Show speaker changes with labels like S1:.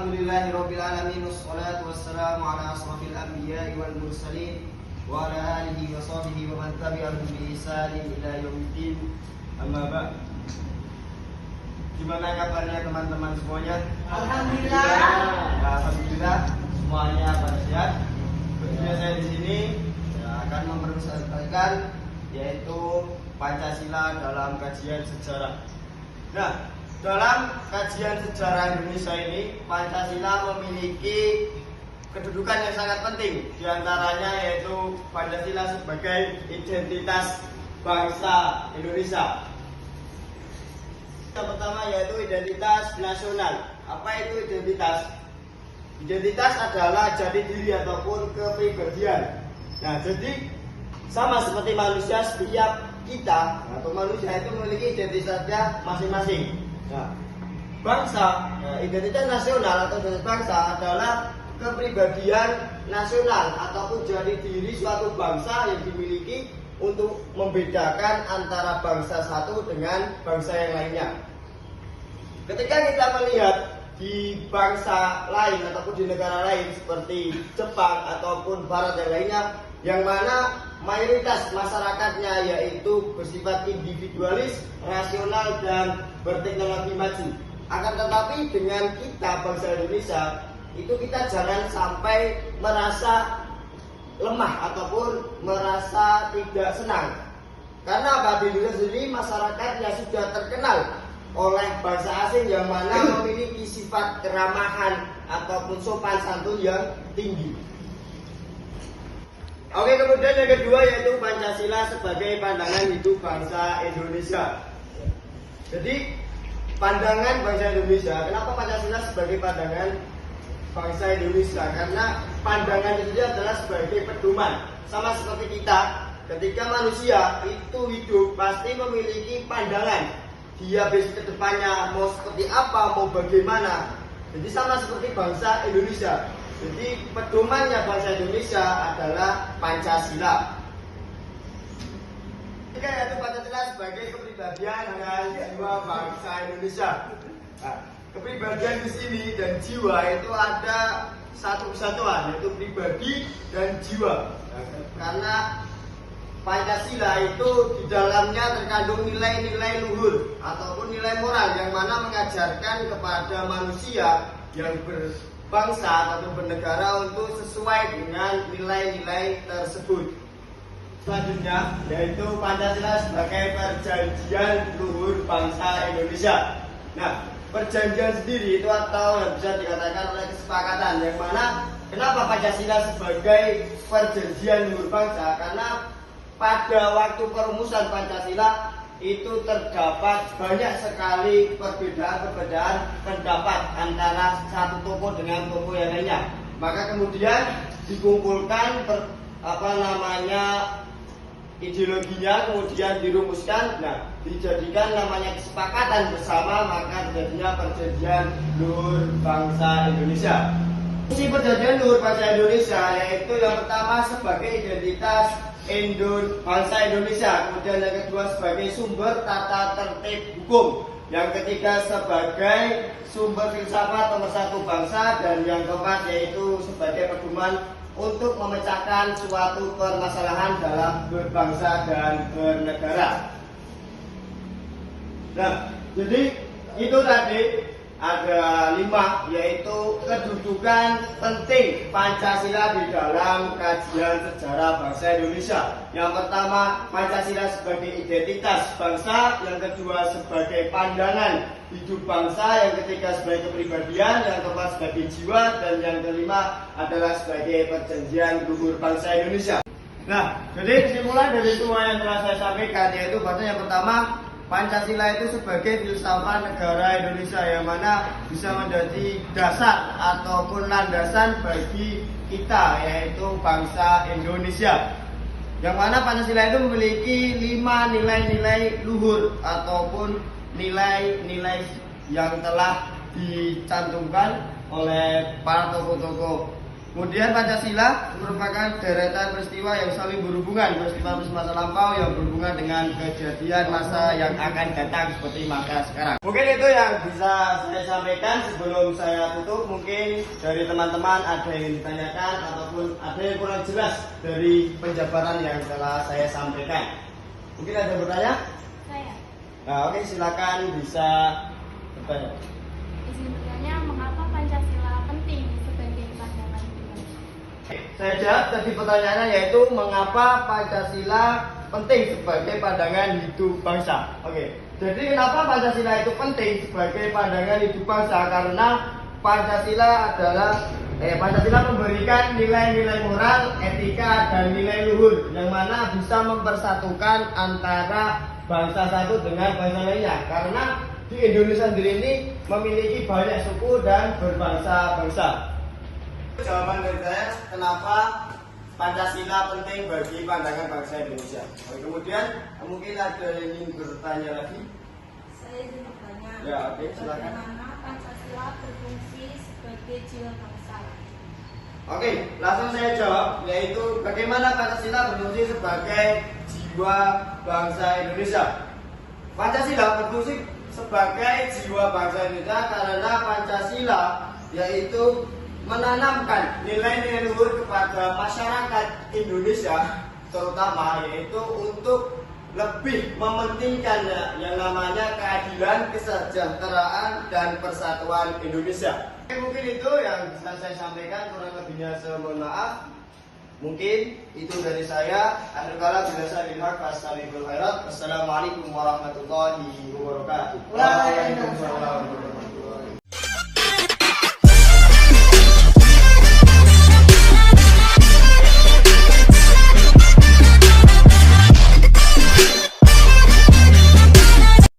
S1: Alhamdulillahirabbil alamin wassalatu wassalamu ala asrofil anbiya'i wal mursalin wa ala alihi wa sahbihi wa man tabi'ahum bi ihsanin ila yaumiddin. Amma ba'd. Gimana kabarnya teman-teman semuanya?
S2: Alhamdulillah.
S1: Alhamdulillah semuanya pada sehat. Tentunya saya di sini akan mempresentasikan yaitu Pancasila dalam kajian sejarah. Nah, dalam kajian sejarah Indonesia ini, Pancasila memiliki kedudukan yang sangat penting. Di antaranya yaitu Pancasila sebagai identitas bangsa Indonesia. Yang pertama yaitu identitas nasional. Apa itu identitas? Identitas adalah jati diri ataupun kepribadian. Nah, jadi sama seperti manusia, setiap kita atau manusia itu memiliki identitasnya masing-masing. Nah, bangsa, identitas nasional atau identitas bangsa adalah kepribadian nasional ataupun jati diri suatu bangsa yang dimiliki untuk membedakan antara bangsa satu dengan bangsa yang lainnya. Ketika kita melihat di bangsa lain ataupun di negara lain seperti Jepang ataupun Barat yang lainnya, yang mana mayoritas masyarakatnya yaitu bersifat individualis, rasional dan berteknologi maju. Akan tetapi dengan kita bangsa Indonesia itu kita jangan sampai merasa lemah ataupun merasa tidak senang. Karena apa? Di Indonesia sendiri masyarakatnya sudah terkenal oleh bangsa asing yang mana memiliki sifat keramahan ataupun sopan santun yang tinggi. Oke, kemudian yang kedua yaitu Pancasila sebagai pandangan hidup bangsa Indonesia. Jadi pandangan bangsa Indonesia, kenapa Pancasila sebagai pandangan bangsa Indonesia? Karena pandangan itu adalah sebagai pedoman. Sama seperti kita, ketika manusia itu hidup pasti memiliki pandangan. Dia besok ke depannya mau seperti apa, mau bagaimana. Jadi sama seperti bangsa Indonesia. Jadi pedomannya bangsa Indonesia adalah Pancasila. Yaitu Pancasila sebagai kepribadian dan jiwa bangsa Indonesia. Nah, kepribadian di sini dan jiwa itu ada satu kesatuan, yaitu pribadi dan jiwa. Karena Pancasila itu di dalamnya terkandung nilai-nilai luhur ataupun nilai moral yang mana mengajarkan kepada manusia yang berbangsa ataupun bernegara untuk sesuai dengan nilai-nilai tersebut. Selanjutnya yaitu Pancasila sebagai perjanjian luhur bangsa Indonesia. Nah, perjanjian sendiri itu atau yang bisa dikatakan oleh kesepakatan, yang mana kenapa Pancasila sebagai perjanjian luhur bangsa? Karena pada waktu perumusan Pancasila itu terdapat banyak sekali perbedaan pendapat antara satu tokoh dengan tokoh yang lainnya. Maka kemudian dikumpulkan ideologinya, kemudian dirumuskan, nah dijadikan namanya kesepakatan bersama, maka jadinya perjanjian luhur bangsa Indonesia. Fungsi perjanjian luhur bangsa Indonesia yaitu yang pertama sebagai identitas bangsa Indonesia, kemudian yang kedua sebagai sumber tata tertib hukum, yang ketiga sebagai sumber filsafat nomor satu bangsa, dan yang keempat yaitu sebagai pedoman untuk memecahkan suatu permasalahan dalam berbangsa dan bernegara. Nah, jadi itu tadi ada 5, yaitu kedudukan penting Pancasila di dalam kajian sejarah bangsa Indonesia. Yang pertama, Pancasila sebagai identitas bangsa, yang kedua sebagai pandangan hidup bangsa, yang ketiga sebagai kepribadian, yang keempat sebagai jiwa, dan yang kelima adalah sebagai perjanjian luhur bangsa Indonesia. Nah, jadi kesimpulan dari semua yang telah saya sampaikan yaitu bahwa yang pertama, Pancasila itu sebagai filsafat negara Indonesia yang mana bisa menjadi dasar ataupun landasan bagi kita yaitu bangsa Indonesia. Yang mana Pancasila itu memiliki 5 nilai-nilai luhur ataupun nilai-nilai yang telah dicantumkan oleh para tokoh-tokoh Kemudian Pancasila merupakan deretan peristiwa yang saling berhubungan, peristiwa masa lampau yang berhubungan dengan kejadian masa yang akan datang seperti masa sekarang. Mungkin itu yang bisa saya sampaikan sebelum saya tutup. Mungkin dari teman-teman ada yang ditanyakan ataupun ada yang kurang jelas dari penjabaran yang telah saya sampaikan. Mungkin ada yang bertanya?
S2: Saya.
S1: Nah, oke, silakan bisa bertanya.
S2: Izin bertanya, mengapa Pancasila penting sebagai pandangan hidup?
S1: Saya jawab tadi pertanyaannya, yaitu mengapa Pancasila penting sebagai pandangan hidup bangsa. Oke, jadi kenapa Pancasila itu penting sebagai pandangan hidup bangsa? Karena Pancasila memberikan nilai-nilai moral, etika, dan nilai luhur yang mana bisa mempersatukan antara bangsa satu dengan bangsa lainnya. Karena di Indonesia sendiri ini memiliki banyak suku dan berbangsa-bangsa. Jawaban dari saya, kenapa Pancasila penting bagi pandangan bangsa Indonesia. Kemudian mungkin ada yang ingin bertanya lagi.
S3: Saya ingin bertanya,
S1: Ya, oke, silakan.
S3: bagaimana Pancasila berfungsi sebagai jiwa bangsa?
S1: Oke, langsung saya jawab, yaitu bagaimana Pancasila berfungsi sebagai jiwa bangsa Indonesia. Pancasila berfungsi sebagai jiwa bangsa Indonesia karena Pancasila yaitu menanamkan nilai-nilai luhur kepada masyarakat Indonesia, terutama yaitu untuk lebih mementingkan yang namanya keadilan, kesejahteraan, dan persatuan Indonesia. Mungkin itu yang bisa saya sampaikan, kurang lebihnya saya mohon maaf. Mungkin itu dari saya. Akhir kala bila saya lihat Assalamualaikum warahmatullahi wabarakatuh. Waalaikumsalam.